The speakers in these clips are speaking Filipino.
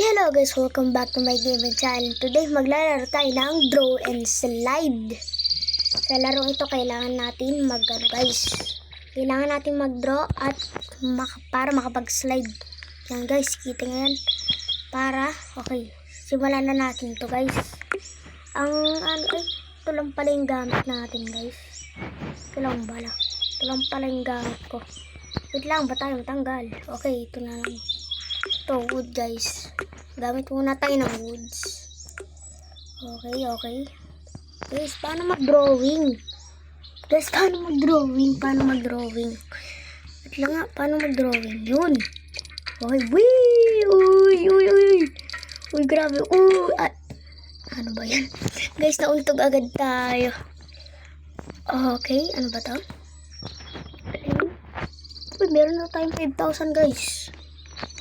Hello guys, welcome back to my gaming channel. Today maglalaro tayo ng draw and slide. Sa laro ito kailangan natin kailangan natin mag-draw at para makapag-slide. Yan guys, kita nyo yan. Okay, simulan na natin to guys. Ito lang pala yung gamit natin guys. Ito lang pala yung gamit ko. Wait lang, ba tayong tanggal? Okay, ito na lang. Ito, wood guys. Gamit muna tayo ng woods. Okay. Guys, paano mag-drawing? Paano mag-drawing? At lang nga, paano mag-drawing? Yun. Okay, Uy, grabe. Ano ba yan? Guys, nauntog agad tayo. Okay, ano ba to? Uy, meron na tayong 5,000 guys.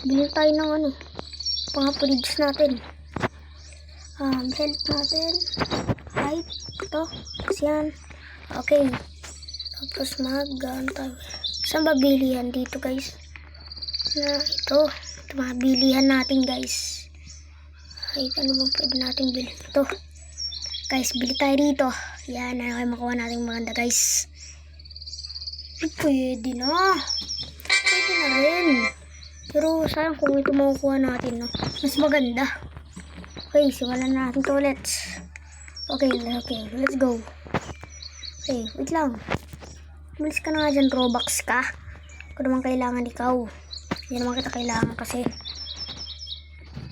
Bili tayo ng pang-upgrades natin. Health natin. Height. Ito. Kasi yan. Okay. Tapos tayo. Saan ba bilihan dito guys? Ito mabilihan natin guys. Ay, ano bang pwede natin bilhin? Ito. Guys, bili tayo dito. Yan. Ano kayo makuha natin maganda guys? Pwede na rin. Pero sayang kung ito makukuha natin, no? Mas maganda. Okay, simulan natin to ulit. Okay, let's go. Okay, wait lang. Malis ka na nga dyan, Robux ka. Kung naman kailangan ikaw. Hindi naman kita kailangan kasi.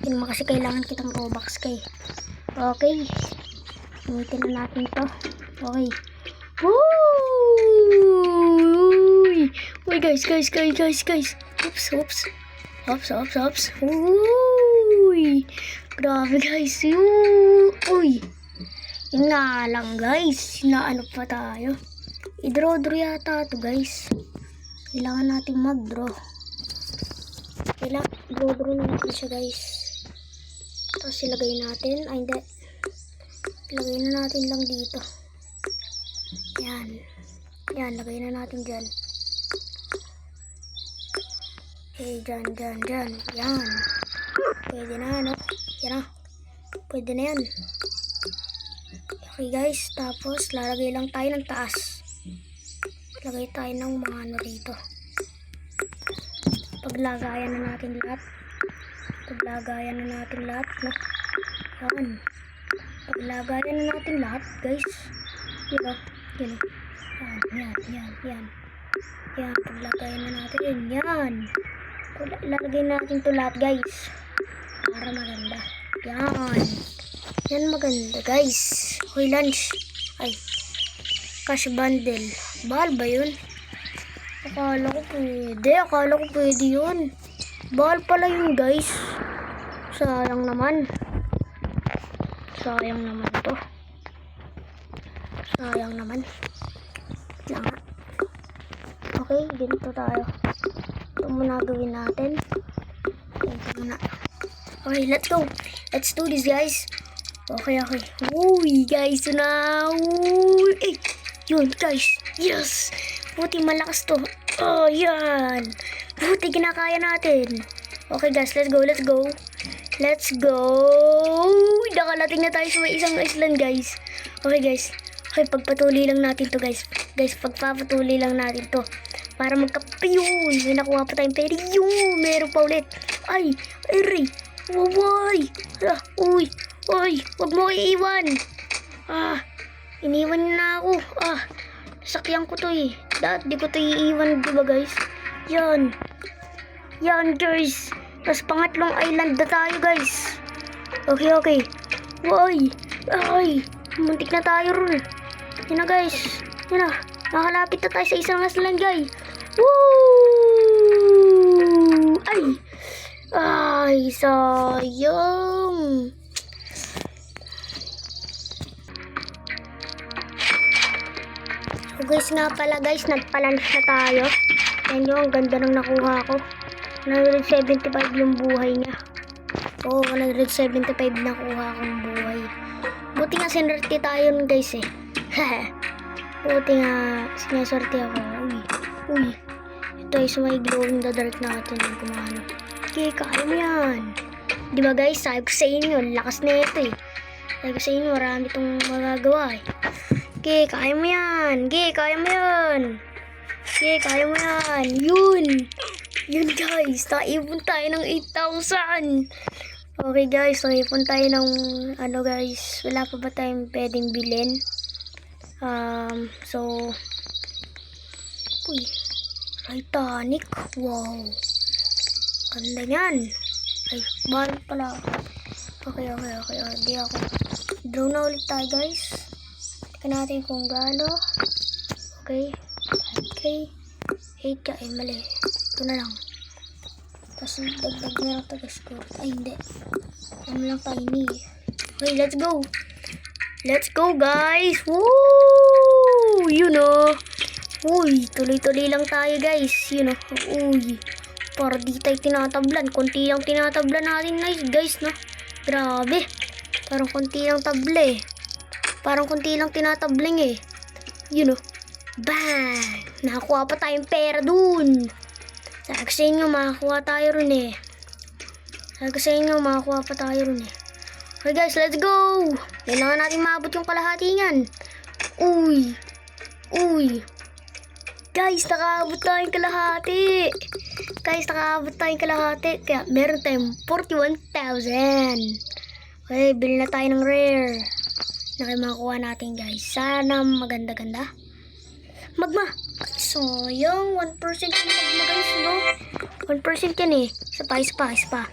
Hindi naman kasi kailangan kitang Robux ka eh. Okay. Gamitin na natin to. Okay. Woo! Uy, guys. Oops. Uy! Grabe guys. Uy! Yun nga lang guys. Naano pa tayo. I-draw yata ito guys. Kailangan natin mag-draw. Draw natin siya guys. Tapos ilagay natin. Ay hindi. Ilagay na natin lang dito. Yan. Lagay na natin dyan. Okay, dyan. Yan. Pwede na, no? Yan na. Pwede na yan. Okay, guys. Tapos, lalagay lang tayo ng taas. Lagay tayo ng mga rito. Paglagayan na natin lahat. No? Yan. Paglagayan na natin lahat, guys. Yan. Yan. Paglagayan na natin. Yan. Lalagay natin ito lahat guys para maganda. Yan maganda guys. Hoy, lunch. Ay, cash bundle. Bahal ba yun? Akala ko pwede yun. Bahal pala yun guys. Sayang naman to. Okay, ganito tayo. Ito muna gawin natin. Okay, let's go. Let's do this, guys. Okay. Uy, guys, yun, guys. Yes! Buti malakas to. Oh, yan. Buti kinakaya natin. Okay, guys, let's go. Nakalating na tayo sa may isang island, guys. Okay, guys. Okay, pagpatuloy lang natin to, guys. Pagpapatuloy lang natin to. Para magka-yun. May nakuha pa tayong peri. Yun. Meron pa ulit. Ay. Waway. Uy. Wag mo iiwan. Iniwan niyo na ako. Sakyan ko to eh. Dahil di ko to iiwan. Diba guys? Yan guys. Tapos pangatlong island na tayo guys. Okay. Ay. Muntik na tayo ron. Yan na guys. Yan na. Nakalapit na tayo sa isang island guys. Woo! Ay, sayang. So guys nga pala guys, nagpalunch na tayo. Yan yung ang ganda ng nakuha ko. 175 yung buhay niya. 175 nakuha kong buhay. Buti nga sinerte tayo nun guys eh. Buti nga sinaswerte ako. Uy. Ito ay sa may glow in the dark natin. Okay, kaya mo yan. Di ba guys, sabi ko sa inyo, lakas na ito eh. Sabi ko sa inyo, marami itong magagawa eh. Okay, kaya mo yan. Okay, kaya mo yan. Okay, kaya mo yan. Yun. Yun guys, naipon tayo ng 8,000. Okay guys, naipon tayo ng ano guys, wala pa ba tayong pwedeng bilhin? So, uy, Titanic. Wow. Ganda yan. Ay, bahal pala. Okay. Di ako. Draw na ulit tayo guys. Tika natin kung gaano. Okay. 8 ka. Ay, mali. Ito na lang. Tapos dagdag na lang tayo score. Ay, hindi. Ano lang tayo ni. Okay, let's go. Let's go guys. Woo! You know. Uy, tuloy-tuloy lang tayo guys. You know. Uy. Para di tayo tinatablan. Kunti lang tinatablan natin guys, no? Grabe. Parang kunti lang table eh. Parang kunti lang tinatabling eh. You know. Bang! Nakakuha pa tayong pera dun. Sabi ko sa inyo, makakuha tayo rin eh. Sabi ko sa inyo, makakuha pa tayo rin eh. Okay guys, let's go! Kailangan natin maabot yung kalahati niyan. Uy. Guys, nakaabot tayong kalahati. Kaya meron tayong 41,000. Okay, bili na tayo ng rare. Nakimakuha natin guys. Sana maganda-ganda. Magma. Sayang, 1% yung magma guys, no? 1% yan eh. Isa pa.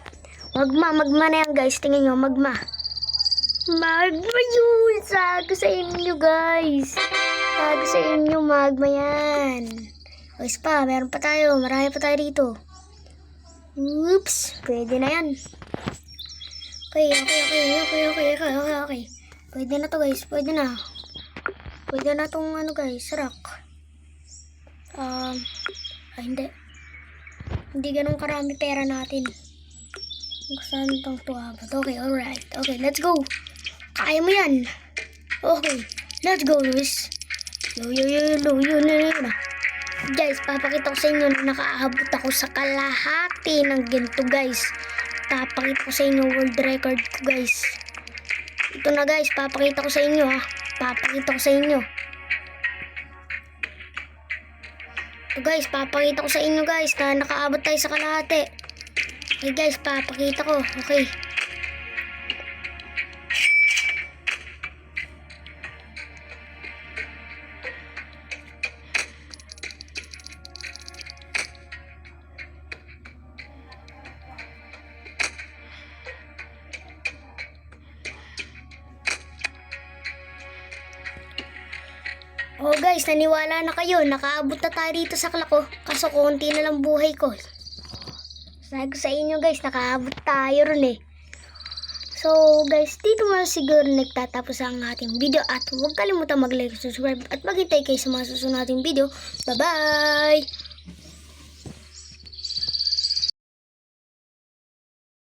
Magma na yan guys. Tingnan nyo, magma. Magma yun. Sabi ko sa inyo guys. Magma yan. O isa pa, meron pa tayo. Marami pa tayo dito. Oops, pwede na yan. Okay. Pwede na to guys, pwede na. Pwede na tong ano guys, rock. Hindi. Hindi ganun karami pera natin. Saan itong tuwabot? Okay, alright. Okay, let's go. Kaya mo yan. Okay, let's go guys. Yo. Guys, papakita ko sa inyo na nakaabot ako sa kalahati ng ganito guys. Papakita ko sa inyo world record ko guys. Ito na guys, papakita ko sa inyo ha. Ito guys, papakita ko sa inyo guys na nakaabot tayo sa kalahati. Okay guys, papakita ko. Okay. Oh guys, naniwala na kayo. Nakaabot na tayo dito sa klako. Kaso konti na lang buhay ko. Sabi ko sa inyo guys, nakaabot tayo rin eh. So guys, dito mo siguro nagtatapos ang ating video. At huwag kalimutan mag-like, subscribe at maghintay kayo sa mga susunod nating video. Bye bye!